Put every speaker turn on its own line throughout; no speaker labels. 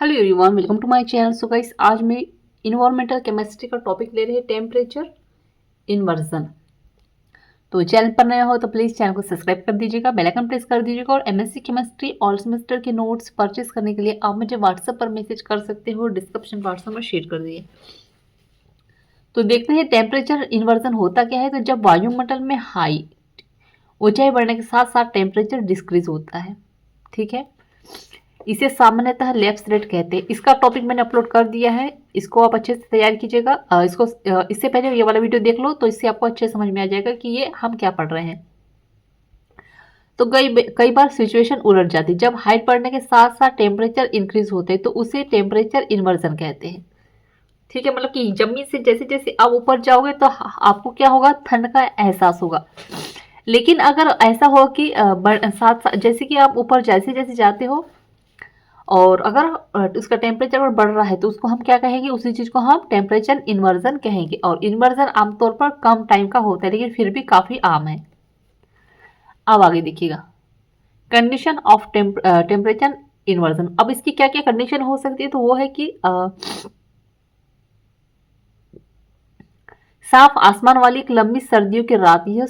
Hello everyone, welcome to my channel. So guys, आज मैं environmental chemistry का topic ले रहे हैं, टेम्परेचर इन्वर्जन। तो चैनल पर नया हो तो प्लीज़ चैनल को सब्सक्राइब कर दीजिएगा, बेल आइकन प्रेस कर दीजिएगा। और एमएससी केमिस्ट्री ऑल सेमेस्टर के नोट्स परचेस करने के लिए आप मुझे व्हाट्सएप पर मैसेज कर सकते हो, डिस्क्रिप्शन बॉक्स में शेयर कर दिए। तो देखते हैं टेम्परेचर इन्वर्जन होता क्या है। तो जब वायुमंडल में हाई ऊंचाई बढ़ने के साथ साथ टेम्परेचर डिक्रीज होता है, ठीक है। इसे सामान्यतः लैप्स रेट कहते हैं। इसका टॉपिक मैंने अपलोड कर दिया है, इसको आप अच्छे से तैयार कीजिएगा। इससे पहले ये वाला वीडियो देख लो तो इससे आपको अच्छे समझ में आ जाएगा कि ये हम क्या पढ़ रहे हैं। तो कई बार सिचुएशन उलट जाती है। जब हाइट बढ़ने के साथ साथ टेम्परेचर इंक्रीज होते हैं तो उसे टेम्परेचर इन्वर्जन कहते हैं, ठीक है। मतलब कि जमीन से जैसे जैसे आप ऊपर जाओगे तो आपको क्या होगा, ठंड का एहसास होगा। लेकिन अगर ऐसा हो कि साथ जैसे कि आप ऊपर जैसे जैसे जाते हो और अगर उसका टेम्परेचर अगर बढ़ रहा है तो उसको हम क्या कहेंगे, उसी चीज़ को हम टेम्परेचर इन्वर्जन कहेंगे। और इन्वर्जन आमतौर पर कम टाइम का होता है लेकिन फिर भी काफ़ी आम है। अब आगे देखिएगा, कंडीशन ऑफ टेम्परेचर इन्वर्जन। अब इसकी क्या क्या कंडीशन हो सकती है। तो वो है कि साफ आसमान वाली एक लंबी सर्दियों की रात, यह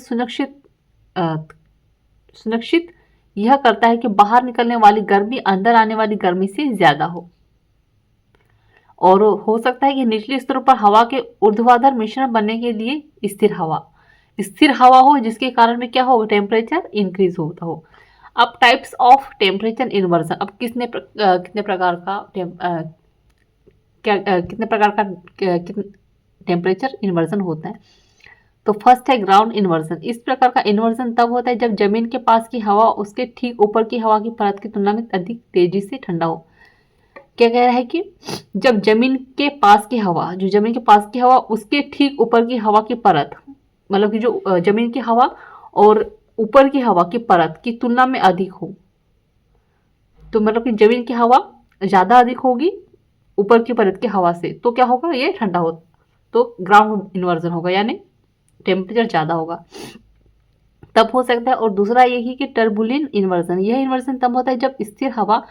सुनिश्चित यह करता है कि बाहर निकलने वाली गर्मी अंदर आने वाली गर्मी से ज्यादा हो। और हो सकता है कि निचले स्तरों पर हवा के ऊर्ध्वाधर मिश्रण बनने के लिए स्थिर हवा हो, जिसके कारण में क्या हो, टेम्परेचर इंक्रीज होता हो। अब टाइप्स ऑफ टेम्परेचर इन्वर्जन। अब कितने प्रकार का टेम्परेचर इन्वर्जन होता है। तो फर्स्ट है ग्राउंड इन्वर्जन। इस प्रकार का इन्वर्जन तब होता है जब जमीन के पास की हवा उसके ठीक ऊपर की हवा की परत की तुलना में अधिक तेजी से ठंडा हो। क्या कह रहा है कि जब जमीन के पास की हवा, जो जमीन के पास की हवा उसके ठीक ऊपर की हवा की परत, मतलब कि जो जमीन की हवा और ऊपर की हवा की परत की तुलना में अधिक हो, तो मतलब कि जमीन की हवा ज्यादा अधिक होगी ऊपर की परत की हवा से, तो क्या होगा, ये ठंडा हो, तो ग्राउंड इन्वर्जन होगा, यानी टेम्परेचर ज्यादा होगा, तब हो सकता है। और दूसरा यही कि टर्बुलेंट इन्वर्जन। यह इन्वर्जन तब होता है जब स्थिर हवा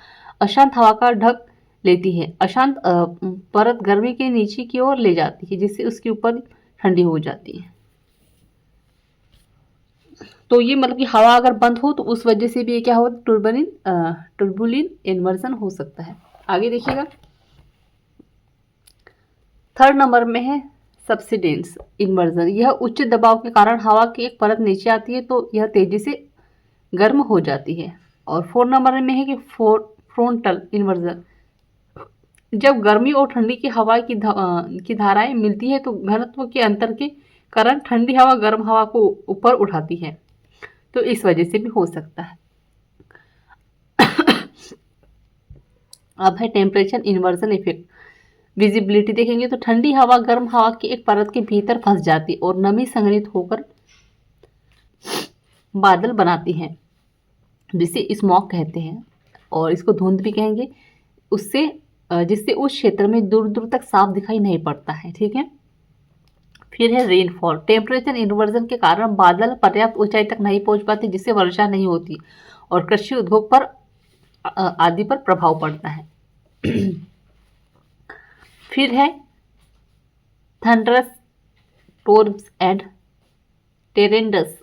अशांत हवा का ढक लेती है। अशांत परत गर्मी के नीचे की ओर ले जाती है, जिससे उसके ऊपर ठंडी हो जाती है। तो ये मतलब कि हवा अगर बंद हो तो उस वजह से भी ये क्या हो, टर्बुलेंट इन्वर्जन हो सकता है। आगे देखिएगा, थर्ड नंबर में है सब्सिडेंस इन्वर्जन। यह उच्च दबाव के कारण हवा की एक परत नीचे आती है तो यह तेजी से गर्म हो जाती है। और फोर्थ नंबर में है कि फ्रोंटल इन्वर्जन। जब गर्मी और ठंडी की हवा की धाराएं मिलती है तो घनत्व के अंतर के कारण ठंडी हवा गर्म हवा को ऊपर उठाती है, तो इस वजह से भी हो सकता है। अब है टेम्परेचर इन्वर्जन इफेक्ट। विजिबिलिटी देखेंगे तो ठंडी हवा गर्म हवा की एक परत के भीतर फंस जाती और नमी संग्रहित होकर बादल बनाती है, जिसे स्मॉग कहते हैं, और इसको धुंध भी कहेंगे। उससे जिससे उस क्षेत्र में दूर दूर तक साफ दिखाई नहीं पड़ता है, ठीक है। फिर है रेनफॉल। टेम्परेचर इन्वर्जन के कारण बादल पर्याप्त ऊंचाई तक नहीं पहुंच पाते, जिससे वर्षा नहीं होती और कृषि उद्योग पर आदि पर प्रभाव पड़ता है। फिर है थंडरस टोर्म्स एंड टेरेंडस,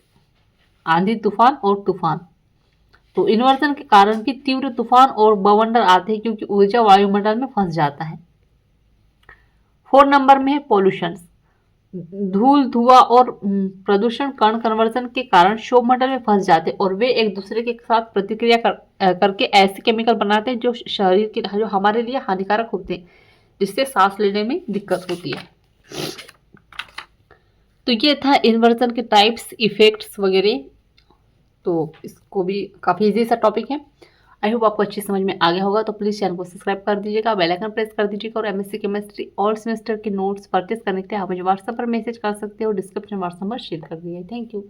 आंधी तूफान और तूफान। तो इन्वर्जन के कारण भी तीव्र तूफान और बवंडर आते हैं क्योंकि ऊर्जा वायुमंडल में फंस जाता है। 4 नंबर में है पॉल्यूशन। धूल धुआं और प्रदूषण कण कन्वर्जन के कारण शोभमंडल में फंस जाते हैं और वे एक दूसरे के साथ प्रतिक्रिया करके ऐसे केमिकल बनाते हैं जो शरीर के, जो हमारे लिए हानिकारक होते हैं, जिससे सांस लेने में दिक्कत होती है। तो ये था इन्वर्जन के टाइप्स, इफेक्ट्स वगैरह। तो इसको भी काफ़ी इजी सा टॉपिक है। आई होप आपको अच्छी समझ में आ गया होगा। तो प्लीज़ चैनल को सब्सक्राइब कर दीजिएगा, बेल आइकन प्रेस कर दीजिएगा। और एमएससी केमिस्ट्री ऑल सेमेस्टर के नोट्स परचेस करने के लिए आप मुझे व्हाट्सएप पर मैसेज कर सकते हो, डिस्क्रिप्शन व्हाट्सएप पर शेयर कर दिए। Thank you.